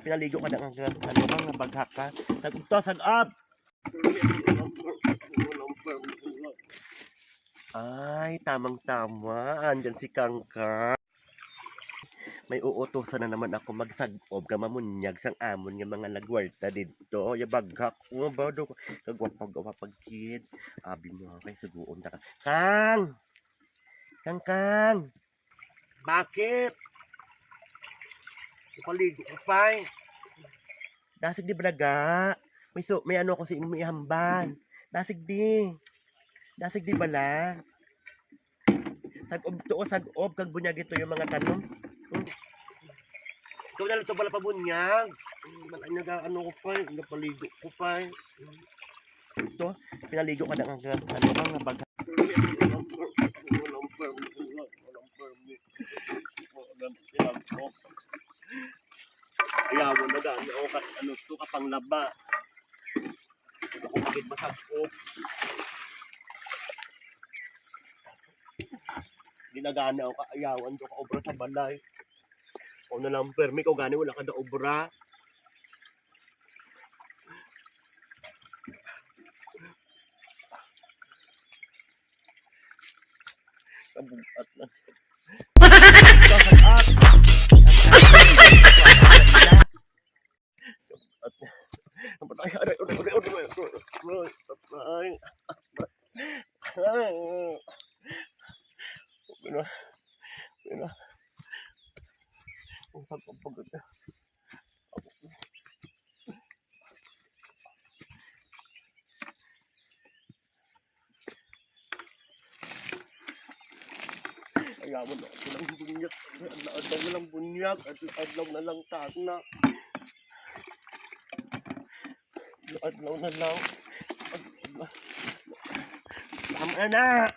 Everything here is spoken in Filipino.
pinaligo ka na nga baghak ka. Tag-to, sag-up! Ay, tamang-tama. Andyan si Kangka. May uutusan na naman ako magsag-ob ka mamunyag sang amon nga mga nagwarta dito. Ya baghak ko ba do kagwapag pagkid. Abi mo kay suguon ta ka. Kang! Kang! Bakit? Paligo ko pa. Dasig di balaga. May ano ko sa imong ihamban. Dasig di. Dasig di bala. Sag-ob to o sag-ob kag bunyag ito yung mga tanom. Ikaw na lang ito pala pabunyag. Ano ko pa, napaligo ko pa. Ito, pinaligo ka na nga baghak. Ayaw na ga, ano to kapang laba. Ako bakit masakop. Ginagana ako kaayawan ko ka obra sa balay. O na lang permi ko gani wala ka da obra. Kabuat na. Ayawan na ako ng bunyak. Adlaw na lang bunyak. Adlaw na lang tagna. Adlaw na lang. Tama na!